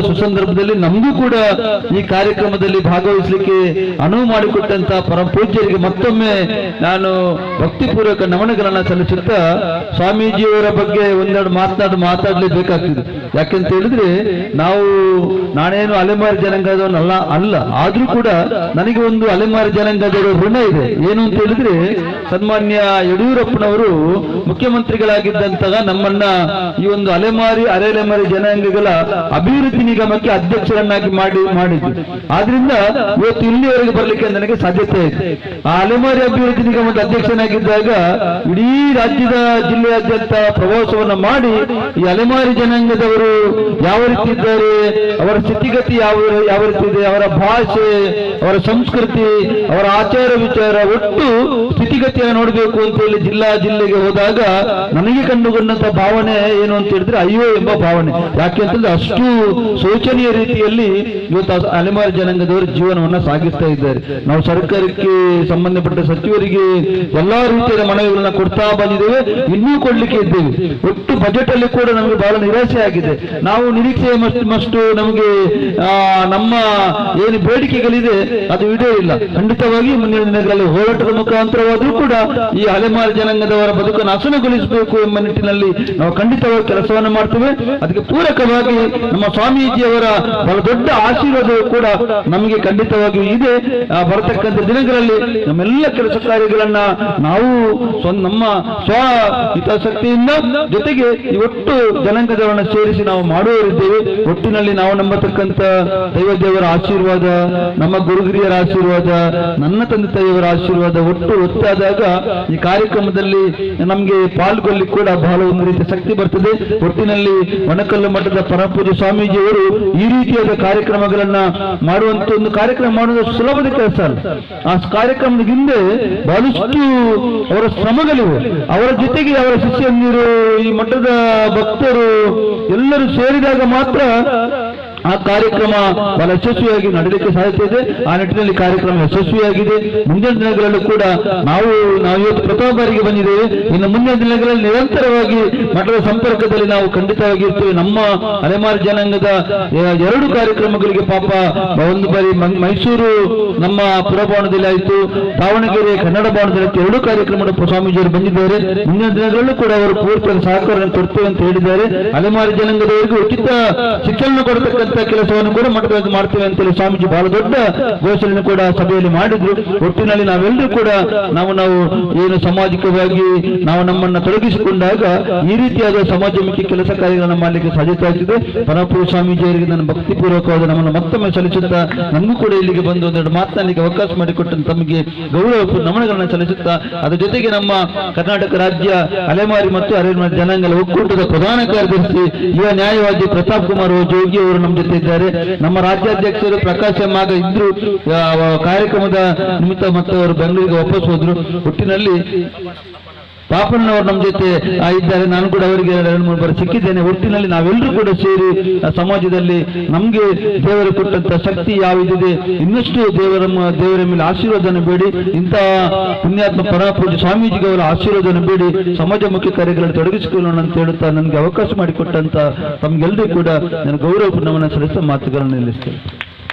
ಸುಸಂದರ್ಭದಲ್ಲಿ ನಮಗೂ ಕೂಡ ಈ ಕಾರ್ಯಕ್ರಮದಲ್ಲಿ ಭಾಗವಹಿಸಲಿಕ್ಕೆ ಅನುವು ಮಾಡಿಕೊಟ್ಟಂತ ಪರಮ ಪೂಜ್ಯರಿಗೆ ಮತ್ತೊಮ್ಮೆ ನಾನು ಭಕ್ತಿಪೂರ್ವಕ ನಮನಗಳನ್ನು ಸಲ್ಲಿಸುತ್ತಾ ಸ್ವಾಮೀಜಿಯವರ ಬಗ್ಗೆ ಒಂದೆರಡು ಮಾತಾಡಲೇಬೇಕಾಗ್ತದೆ. ಯಾಕೆಂತ ಹೇಳಿದ್ರೆ ನಾನೇನು ಅಲೆಮಾರಿ ಜನಾಂಗದವನಲ್ಲ ಅಲ್ಲ, ಆದ್ರೂ ಕೂಡ ನನಗೆ ಒಂದು ಅಲೆಮಾರಿ ಜನಾಂಗದವರ ಋಣ ಇದೆ. ಏನು ಅಂತ ಹೇಳಿದ್ರೆ ಸನ್ಮಾನ್ಯ ಯಡಿಯೂರಪ್ಪನವರು ಮುಖ್ಯಮಂತ್ರಿಗಳಾಗಿದ್ದಂತಹ ನಮ್ಮನ್ನ ಈ ಒಂದು ಅಲೆಮಾರಿ ಜನಾಂಗಗಳ ಅಭಿವೃದ್ಧಿ ನಿಗಮಕ್ಕೆ ಅಧ್ಯಕ್ಷರನ್ನಾಗಿ ಮಾಡಿದ್ರು. ಆದ್ರಿಂದ ಇವತ್ತು ಇಲ್ಲಿವರೆಗೆ ಬರ್ಲಿಕ್ಕೆ ನನಗೆ ಸಾಧ್ಯತೆ ಇದೆ. ಆ ಅಲೆಮಾರಿ ಅಭಿವೃದ್ಧಿ ನಿಗಮದ ಅಧ್ಯಕ್ಷನಾಗಿದ್ದಾಗ ಇಡೀ ರಾಜ್ಯದ ಜಿಲ್ಲೆಯಾದ್ಯಂತ ಪ್ರವಾಸವನ್ನ ಮಾಡಿ ಈ ಅಲೆಮಾರಿ ಜನಾಂಗದವರು ಯಾವ ರೀತಿ ಇದ್ದಾರೆ, ಅವರ ಸ್ಥಿತಿಗತಿ ಯಾವ ರೀತಿ ಇದೆ, ಅವರ ಭಾಷೆ, ಅವರ ಸಂಸ್ಕೃತಿ, ಅವರ ಆಚಾರ ವಿಚಾರ, ಒಟ್ಟು ಸ್ಥಿತಿಗತಿಯನ್ನು ನೋಡಬೇಕು ಅಂತ ಹೇಳಿ ಜಿಲ್ಲೆಗೆ ಹೋದಾಗ ನನಗೆ ಕಂಡುಕೊಂಡಂತ ಭಾವನೆ ಏನು ಅಂತ ಹೇಳಿದ್ರೆ ಅಯ್ಯೋ ಎಂಬ ಭಾವನೆ. ಯಾಕೆ ಅಂತಂದ್ರೆ ಅಷ್ಟು ಶೋಚನೀಯ ರೀತಿಯಲ್ಲಿ ಇವತ್ತು ಅಲೆಮಾರಿ ಜನಾಂಗದವರು ಜೀವನವನ್ನ ಸಾಗಿಸ್ತಾ ಇದ್ದಾರೆ. ನಾವು ಸರ್ಕಾರಕ್ಕೆ ಸಂಬಂಧಪಟ್ಟ ಸಚಿವರಿಗೆ ಎಲ್ಲಾ ರೀತಿಯ ಮನವಿಗಳನ್ನ ಕೊಡ್ತಾ ಬಂದಿದ್ದೇವೆ, ಇನ್ನೂ ಕೊಡ್ಲಿಕ್ಕೆ ಇದ್ದೇವೆ. ಒಟ್ಟು ಬಜೆಟ್ ಅಲ್ಲಿ ಕೂಡ ನಮಗೆ ಬಹಳ ನಿರಾಸೆ ಆಗಿದೆ. ನಾವು ನಿರೀಕ್ಷೆ ಮಷ್ಟು ನಮಗೆ ನಮ್ಮ ಏನು ಬೇಡಿಕೆಗಳಿದೆ ಅದು ಇಡೇ ಇಲ್ಲ. ಖಂಡಿತವಾಗಿ ಮುಂದಿನ ದಿನಗಳಲ್ಲಿ ಹೋರಾಟದ ಮುಖಾಂತರವಾದರೂ ಕೂಡ ಈ ಅಲೆಮಾರಿ ಜನಾಂಗದವರ ಬದುಕನ್ನು ಹಸನಗೊಳಿಸಬೇಕು ಎಂಬ ನಿಟ್ಟಿನಲ್ಲಿ ನಾವು ಖಂಡಿತವಾಗಿ ಕೆಲಸವನ್ನು ಮಾಡ್ತೇವೆ. ಅದಕ್ಕೆ ಪೂರಕವಾಗಿ ನಮ್ಮ ಸ್ವಾಮೀಜಿಯವರ ಬಹಳ ದೊಡ್ಡ ಆಶೀರ್ವಾದವು ಕೂಡ ನಮಗೆ ಖಂಡಿತವಾಗಿಯೂ ಇದೆ. ಬರತಕ್ಕಂಥ ದಿನಗಳಲ್ಲಿ ನಮ್ಮೆಲ್ಲ ಕೆಲಸ ಕಾರ್ಯಗಳನ್ನ ನಾವು ನಮ್ಮ ಸ್ವ ಹಿತಾಸಕ್ತಿಯಿಂದ ಜೊತೆಗೆ ಈ ಒಟ್ಟು ಜನಾಂಗದವರನ್ನ ಸೇರಿಸಿ ನಾವು ಮಾಡುವವರಿದ್ದೇವೆ. ಒಟ್ಟಿನಲ್ಲಿ ನಾವು ನಂಬತಕ್ಕಂಥ ದೈವದೇವರ ಆಶೀರ್ವಾದ, ನಮ್ಮ ಗುರುಗಿರಿಯರ ಆಶೀರ್ವಾದ, ನನ್ನ ತಂದೆ ತಾಯಿಯವರ ಆಶೀರ್ವಾದ ಒಟ್ಟಾದಾಗ ಈ ಕಾರ್ಯಕ್ರಮದಲ್ಲಿ ನಮಗೆ ಪಾಲ್ಗೊಳ್ಳಿ ಕೂಡ ಬಹಳ ಒಂದು ರೀತಿಯ ಶಕ್ತಿ ಬರ್ತದೆ. ಒಟ್ಟಿನಲ್ಲಿ ಒಣಕಲ್ಲು ಮಠದ ಪರಮಪೂಜ್ಯ ಸ್ವಾಮೀಜಿಯವರು ಈ ರೀತಿಯಾದ ಕಾರ್ಯಕ್ರಮಗಳನ್ನ ಮಾಡುವಂತ ಒಂದು ಕಾರ್ಯಕ್ರಮ ಮಾಡುವುದು ಸುಲಭದ ಕೆಲಸ ಅಲ್ಲ. ಆ ಕಾರ್ಯಕ್ರಮದ ಹಿಂದೆ ಬಹಳಷ್ಟು ಅವರ ಶ್ರಮಗಳಿವೆ. ಅವರ ಜೊತೆಗೆ ಅವರ ಶಿಷ್ಯಂದಿರು, ಈ ಮಠದ ಭಕ್ತರು ಎಲ್ಲರೂ ಸೇರಿದಾಗ ಮಾತ್ರ ಆ ಕಾರ್ಯಕ್ರಮ ಬಹಳ ಯಶಸ್ವಿಯಾಗಿ ನಡೆಯಲಿಕ್ಕೆ ಸಾಧ್ಯತೆ ಇದೆ. ಆ ನಿಟ್ಟಿನಲ್ಲಿ ಕಾರ್ಯಕ್ರಮ ಯಶಸ್ವಿಯಾಗಿದೆ. ಮುಂದಿನ ದಿನಗಳಲ್ಲೂ ಕೂಡ ನಾವು ಇವತ್ತು ಪ್ರಥಮ ಬಾರಿಗೆ ಬಂದಿದ್ದೇವೆ. ಇನ್ನು ಮುಂದಿನ ದಿನಗಳಲ್ಲಿ ನಿರಂತರವಾಗಿ ಮಠದ ಸಂಪರ್ಕದಲ್ಲಿ ನಾವು ಖಂಡಿತವಾಗಿ ಇರ್ತೇವೆ. ನಮ್ಮ ಅಲೆಮಾರಿ ಜನಾಂಗದ 2 ಕಾರ್ಯಕ್ರಮಗಳಿಗೆ ಪಾಪ ಒಂದು ಬಾರಿ ಮೈಸೂರು ನಮ್ಮ ಪುರಭವನದಲ್ಲಿ ಆಯಿತು, ದಾವಣಗೆರೆ ಕನ್ನಡ ಭವನದಲ್ಲಿ 2 ಕಾರ್ಯಕ್ರಮದ ಸ್ವಾಮೀಜಿಯವರು ಬಂದಿದ್ದಾರೆ. ಮುಂದಿನ ದಿನಗಳಲ್ಲೂ ಕೂಡ ಅವರು ಪೂರ್ತಿ ಸಹಕಾರವನ್ನು ಕೊಡ್ತೇವೆ ಅಂತ ಹೇಳಿದ್ದಾರೆ. ಅಲೆಮಾರಿ ಜನಾಂಗದವರಿಗೆ ಉಚಿತ ಶಿಕ್ಷಣ ಕೊಡತಕ್ಕಂಥ ಕೆಲಸವನ್ನು ಕೂಡ ಮಠದಲ್ಲಿ ಮಾಡ್ತೇವೆ ಅಂತೇಳಿ ಸ್ವಾಮೀಜಿ ಬಹಳ ದೊಡ್ಡ ಘೋಷಣೆ ಕೂಡ ಸಭೆಯಲ್ಲಿ ಮಾಡಿದ್ರು. ಒಟ್ಟಿನಲ್ಲಿ ನಾವೆಲ್ಲರೂ ಕೂಡ ನಾವು ಏನು ಸಾಮಾಜಿಕವಾಗಿ ನಾವು ನಮ್ಮನ್ನ ತೊಡಗಿಸಿಕೊಂಡಾಗ ಈ ರೀತಿಯಾದ ಸಮಾಜಮುಖಿ ಕೆಲಸ ಕಾರ್ಯಗಳನ್ನು ಮಾಡಲಿಕ್ಕೆ ಸಾಧ್ಯತೆ ಆಗ್ತಿದೆ. ಪರಮಪೂಜ್ಯ ಸ್ವಾಮೀಜಿಯವರಿಗೆ ನನ್ನ ಭಕ್ತಿಪೂರ್ವಕವಾದ ನಮ್ಮನ್ನು ಮತ್ತೊಮ್ಮೆ ಸಲ್ಲಿಸುತ್ತಾ ನಮಗೂ ಕೂಡ ಇಲ್ಲಿಗೆ ಬಂದು ಒಂದೆರಡು ಮಾತನಾಡಲಿಕ್ಕೆ ಅವಕಾಶ ಮಾಡಿಕೊಟ್ಟ ತಮಗೆ ಗೌರವ ನಮನಗಳನ್ನು ಸಲ್ಲಿಸುತ್ತಾ ಅದರ ಜೊತೆಗೆ ನಮ್ಮ ಕರ್ನಾಟಕ ರಾಜ್ಯ ಅಲೆಮಾರಿ ಮತ್ತು ಅಲೆಮಾರಿ ಜನಾಂಗಗಳ ಒಕ್ಕೂಟದ ಪ್ರಧಾನ ಕಾರ್ಯದರ್ಶಿ ಯುವ ನ್ಯಾಯವಾದಿ ಪ್ರತಾಪ್ ಕುಮಾರ್ ಜೋಗಿ ಅವರು ನಮ್ಮ ಜೊತೆ ಇದ್ದಾರೆ. ನಮ್ಮ ರಾಜ್ಯಾಧ್ಯಕ್ಷರು ಪ್ರಕಾಶ್ ಎಮ್ಮಾಗ ಇದ್ರು, ಕಾರ್ಯಕ್ರಮದ ನಿಮಿತ್ತ ಮತ್ತು ಅವರು ಬೆಂಗಳೂರಿಗೆ ವಾಪಸ್ ಹೋದ್ರು. ಒಟ್ಟಿನಲ್ಲಿ ಪಾಪಣ್ಣವರು ನಮ್ಮ ಜೊತೆ ಇದ್ದಾರೆ. ನಾನು ಕೂಡ ಅವರಿಗೆ 2-3 ಬಾರಿ ಸಿಕ್ಕಿದ್ದೇನೆ. ಒಟ್ಟಿನಲ್ಲಿ ನಾವೆಲ್ಲರೂ ಕೂಡ ಸೇರಿ ಸಮಾಜದಲ್ಲಿ ನಮ್ಗೆ ದೇವರು ಕೊಟ್ಟಂತ ಶಕ್ತಿ ಯಾವುದಿದೆ ಇನ್ನಷ್ಟು ದೇವರ ಮೇಲೆ ಆಶೀರ್ವಾದನ ಬೇಡಿ, ಇಂತಹ ಪುಣ್ಯಾತ್ಮ ಪರಮಪೂಜ್ಯ ಸ್ವಾಮೀಜಿಗೆ ಅವರ ಆಶೀರ್ವಾದನ ಬೇಡಿ ಸಮಾಜಮುಖಿ ಕಾರ್ಯಗಳಲ್ಲಿ ತೊಡಗಿಸಿಕೊಳ್ಳೋಣ ಅಂತ ಹೇಳುತ್ತಾ ನನಗೆ ಅವಕಾಶ ಮಾಡಿಕೊಟ್ಟಂತ ತಮ್ಗೆಲ್ಲರೂ ಕೂಡ ನಾನು ಗೌರವಪೂರ್ಣವನ್ನು ಸಲ್ಲಿಸುವ ಮಾತುಗಳನ್ನು ನಿಲ್ಲಿಸ್ತೇನೆ.